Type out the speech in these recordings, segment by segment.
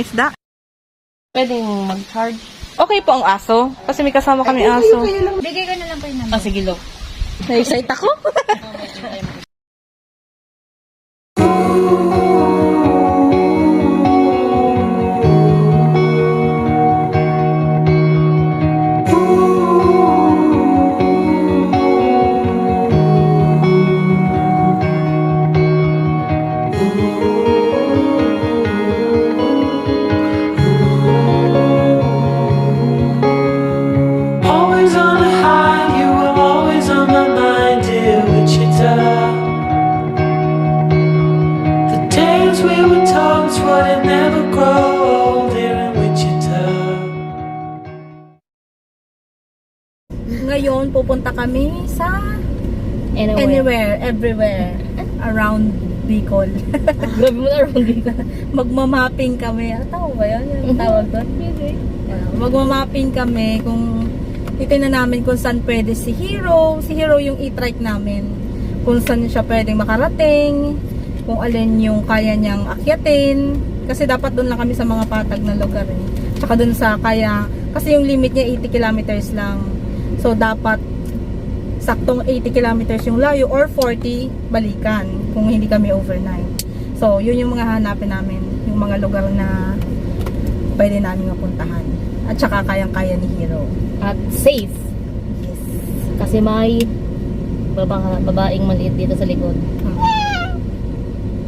isda. Pwedeng mag-charge. Okay po ang aso. Kasi may kasama kami aso. Bigay ko na lang po yung number. Ah, sige, lo. Na-excite ako. Always on a high, you were always on my mind, dear Wichita. The days we were told would never grow old here in Wichita. Ngayon, pupunta kami sa anywhere, everywhere, around Bicol. Grabe mo na around dito. Magmamapping kami. Tawag ba yun? Yung tawag doon? Magmamapping kami kung titignan namin kung saan pwede si Hero. Si Hero yung e-trike namin. Kung saan siya pwedeng makarating. Kung alin yung kaya niyang akyatin. Kasi dapat doon lang kami sa mga patag na lugar eh. Tsaka doon sa kaya. Kasi yung limit niya 80 kilometers lang. So dapat saktong 80 kilometers yung layo or 40 balikan kung hindi kami overnight. So, yun yung mga hanapin namin. Yung mga lugar na pwede namin mapuntahan. At saka kayang-kaya ni Hero. At safe. Yes. Kasi may babaeng maliit dito sa likod.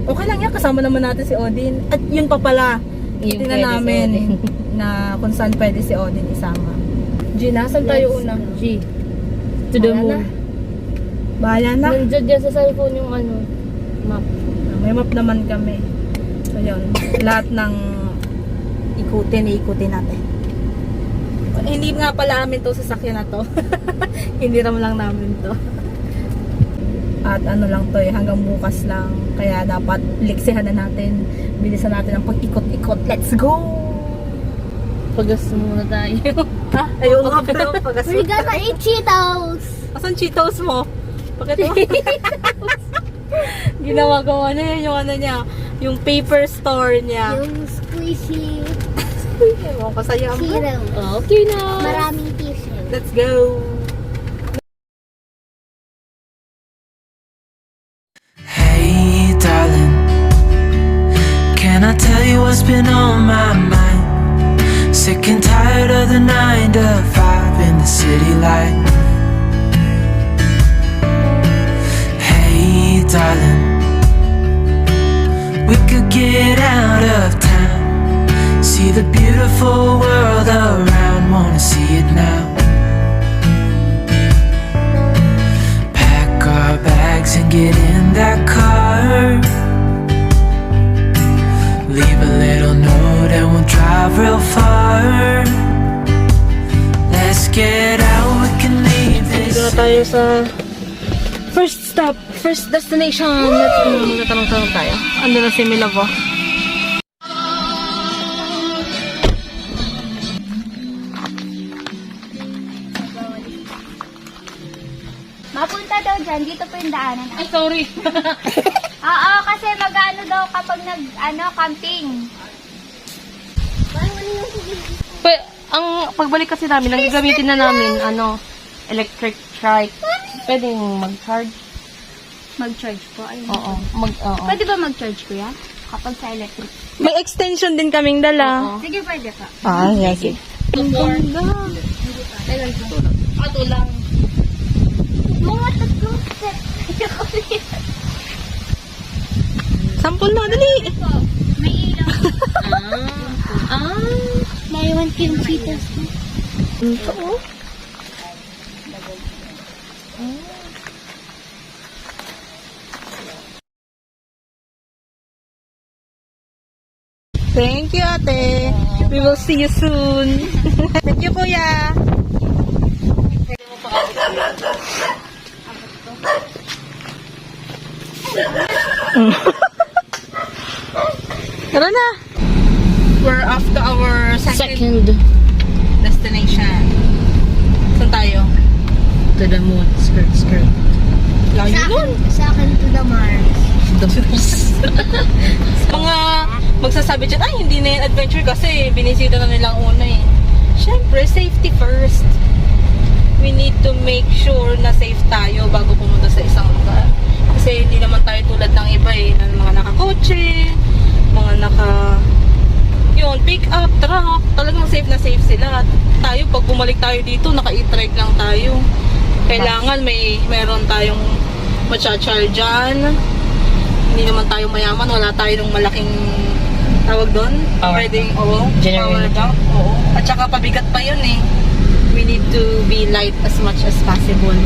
Okay lang yan. Kasama naman natin si Odin. At yun pa pala. Yung Tingnan pwede si namin Odin. na kung saan pwede si Odin isama. Gina, saan tayo una? G. To the Bahala moon. na. Bahala na. Nandiyan dyan sa cellphone yung map. May map naman kami. So yun, lahat ng ikutin natin. Hindi nga pala amin to sasakyan na to. Hindi naman lang namin to. At ano lang to hanggang bukas lang. Kaya dapat liksihan na natin. Bilisan natin ang pag-ikot-ikot. Let's go! Pagas muna tayo. Ha? Ayaw nga pala pag-aso. We're gonna eat Cheetos! Asan Cheetos mo? Bakit mo? Ginawa niya yung ano niya. Yung paper store niya. Yung squishy Ewan ko sa'yo. cereal. Okay na. Maraming tissue. Let's go! Hey, darling, can I tell you what's been on my mind? Sick and tired of the 9 to 5 in the city life. Hey, darling, we could get out of town, see the beautiful world around, wanna see it now. Pack our bags and get in that car, leave a little note and we'll drive real far. Let's get out, we can leave this. Dito na tayo sa first stop, first destination. Let's go. Magtatanong-tanong tayo. Ando na si Milavo. Mapunta daw dyan. Dito po yung daanan. Ay, sorry. Oo, kasi mag-ano daw kapag camping. Ang pagbalik kasi namin, ang gagamitin na namin, electric trike. Pwedeng mag-charge. Mag-charge po. Ayun. Oo. Oo. Pwede ba mag-charge, kuya? Kapag sa electric. May extension din kaming dala. Sige, pwede pa. Ah, yes. Ang ganda. Ato lang. Mga tatlong step. Sampol na, dali. May ilaw. Ah. May 1 kilo Cheetos. Ito, oh. Thank you, ate. We will see you soon. Thank you, kuya. Tara na. We're off to our second destination. Saan tayo? To the moon. Skirt. Layo nun. Sa akin to the Mars. outdoors. Mga magsasabi dyan, ay hindi na yan adventure kasi binisita na nilang una eh. Syempre, safety first. We need to make sure na safe tayo bago pumunta sa isang lugar. Kasi hindi naman tayo tulad ng iba eh, ng mga nakakotse, mga yun, pick up, truck, talagang safe na safe sila. At tayo, pag bumalik tayo dito, naka-e-trike lang tayo. Kailangan meron tayong matcha-charge dyan. Hindi naman tayo mayaman, wala tayo ng malaking tawag doon. Power Pwedeng, oo, generator. power bank, oo. At saka pabigat pa yun eh. We need to be light as much as possible.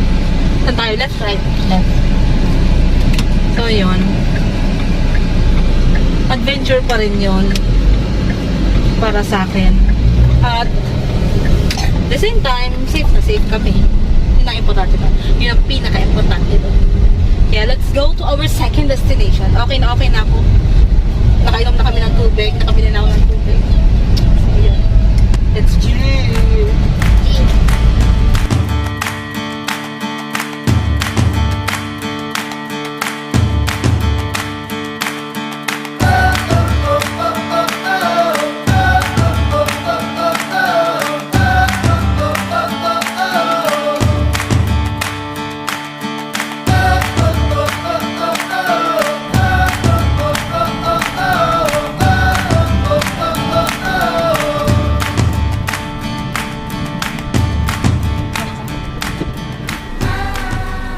Saan tayo? Left, right? Left. So, yun. Adventure pa rin yun. Para sa akin. At the same time, safe na safe kami. Yun ang importante ba? Yun ang pinaka-importante doon. Yeah, let's go to our second destination. Okay na ako. Nakainom na kami ng tubig. Nakabili na ako ng tubig. So, yun. Let's chill.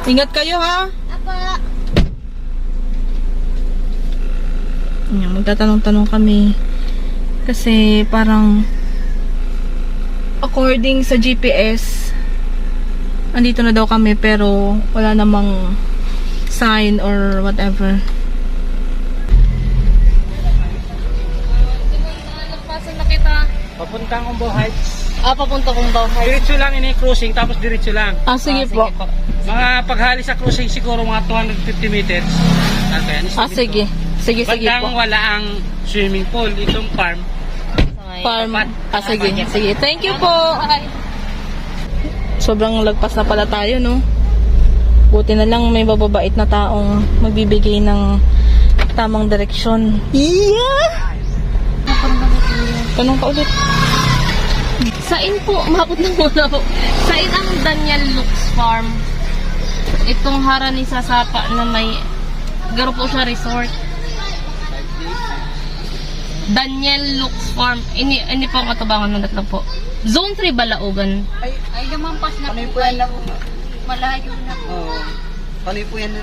Ingat kayo ha. Apa? Ayan, magtatanong-tanong kami. Kasi parang according sa GPS, andito na daw kami pero wala namang sign or whatever. Nagpasan na kita. Papuntang Umbo Heights. Papunta kong bahay. Diretso lang ini cruising tapos diretso lang. Sige po. Mga paghali sa cruising siguro mga 250 meters. Sige. Sige po. Bandang wala ang swimming pool. Itong farm. Farm. Sige. Sige. Thank you po. Sobrang lagpas na pala tayo, no? Buti na lang may bababait na taong magbibigay ng tamang direksyon. Yeah! Tanong ka ulit. Sain po, mabot na muna po. Sain ang Daniel Lux Farm. Itong Harani sa Sapa na may garo po siya resort. Daniel Lux Farm. Ini po ang katabangan ng tatlo po. Zone 3 Balaogan. Ay, lumampas na po. Malayo na po. Oo. Panoy po yan.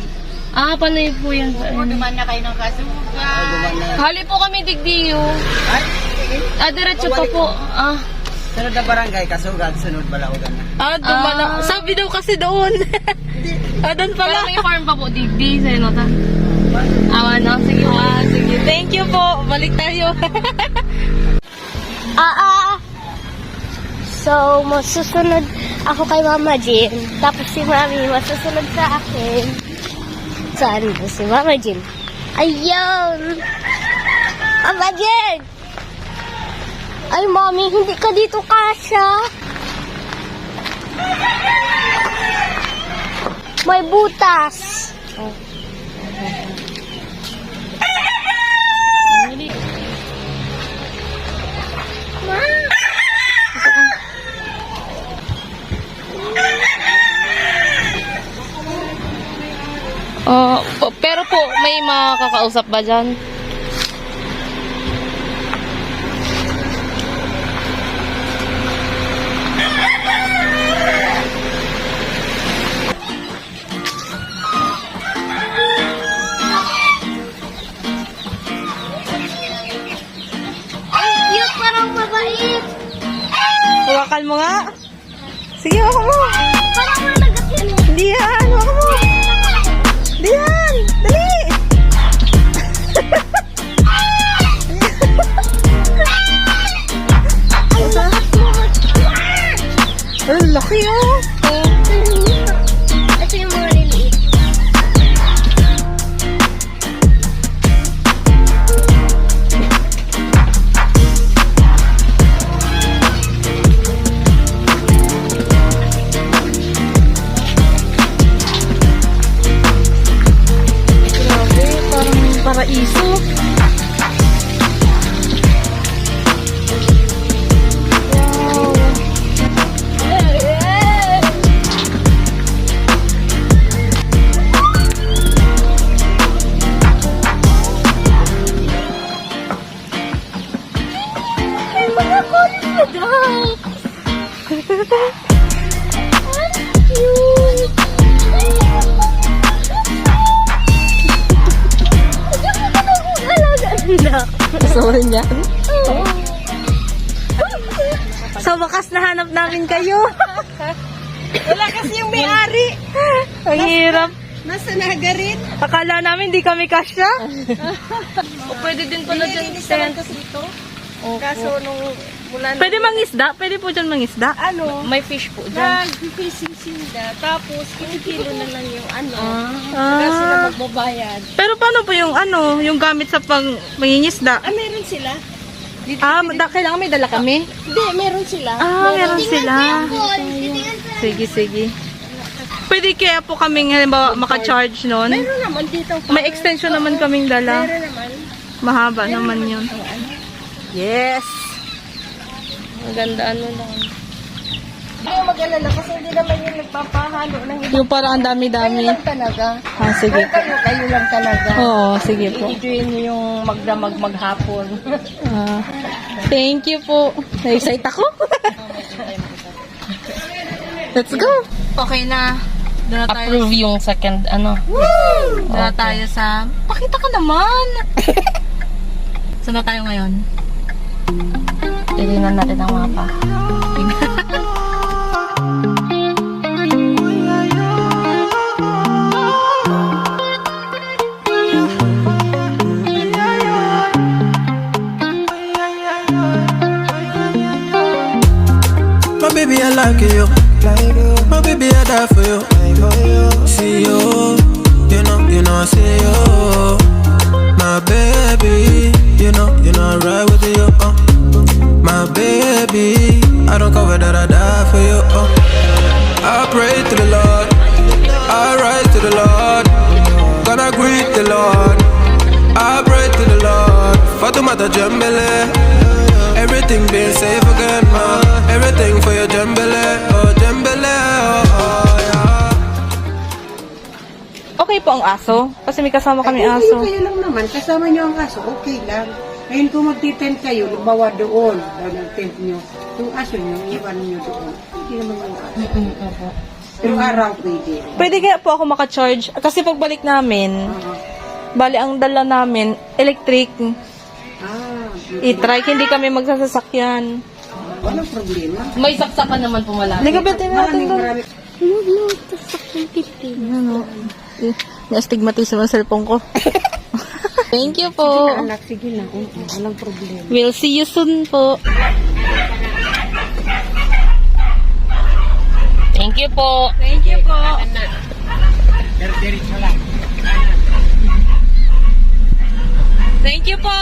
Panoy po yan. Duman na kayo ng Kasugan. Hali po kami digdiyo. Diretso pa po. Sunod na barangay, Kasugan, sunod Balaogan na. Dumala. Sabi daw kasi doon. Doon Pero pala. may farm pa po digdi. Sa'yo nota. No? Sige po. Sige. Thank you po. Balik tayo. So, masusunod ako kay Mama Jean. Tapos si Mami masusunod sa akin. Saan ba si Mama Jean? Ayun! Mama Jean! Ay, Mami, hindi ka dito kasya. May butas. Pero po, may makakausap ba dyan? Ay, cute, parang mabait. Hawakan mo nga. Sige, hawakan mo. Parang malagat yan. Hindi yan. Hawakan mo. Hindi yan. Dali. Ang laki oh. Ito yung mga liliit. dyan. Sa wakas nahanap namin kayo. Wala kasi yung may-ari. Ang hirap. Nasa nagarin. Akala namin di kami kasya. O pwede din pala dyan tent. dito. Kaso nung mula Pwede mangisda? Pwede po dyan mangisda? May fish po dyan. nag-fishing sinda, tapos kinikilo na lang yung Ah. sila magbabayad. Pero paano po yung yung gamit sa mangingisda? Meron sila. Kailangan may dala kami? Hindi, meron sila. Meron sila. Sige, sige. Pwede kaya po kaming halimbawa maka-charge nun? Meron naman dito. May extension naman kaming dala. Meron naman. Mahaba naman yun. Yes! Ang ganda ano lang. Hindi mo mag-alala kasi hindi naman yung nagpapahalo ng iba. Yung parang ang dami-dami. Kayo lang talaga. Sige. Kayo lang talaga. Oo, sige po. I-enjoy nyo yung magdamag maghapon. Thank you po. Na-excite ako. Let's go. Okay na. Doon na tayo. Approve yung second ano. Doon na tayo sa... Pakita ka naman. Saan na tayo ngayon? Titignan natin ang mapa. My baby, I like you. My baby, I die for you. See you, you know, I see you. My baby, you know, I ride with you. My baby, I don't cover that, I die for you. I pray to the Lord, I rise to the Lord. Gonna greet the Lord, I pray to the Lord. Fatumata Jambele. Everything being safe again, ma. Everything for your jambele, oh jambele, oh yeah. Okay po ang aso. Kasi may kasama kami aso. Kayo lang naman, kasama nyo ang aso, okay lang. Ngayon kung magtitent kayo, bawa doon, ng tent nyo. Yung aso nyo, iwan nyo doon. Hindi naman yung aso. Pero araw pwede. Pwede kaya po ako maka-charge. Kasi pagbalik namin, bali ang dala namin, electric. E-trike, hindi kami magsasasakyan. Walang problema. May saksakan naman po malapit. Hindi ka ba natin doon? Marami. Ano? Na-astigmatism ang cellphone ko. Thank you po. Anak, sige na. Walang problema. We'll see you soon po. Thank you po. Thank you po. Diretso lang. Thank you po.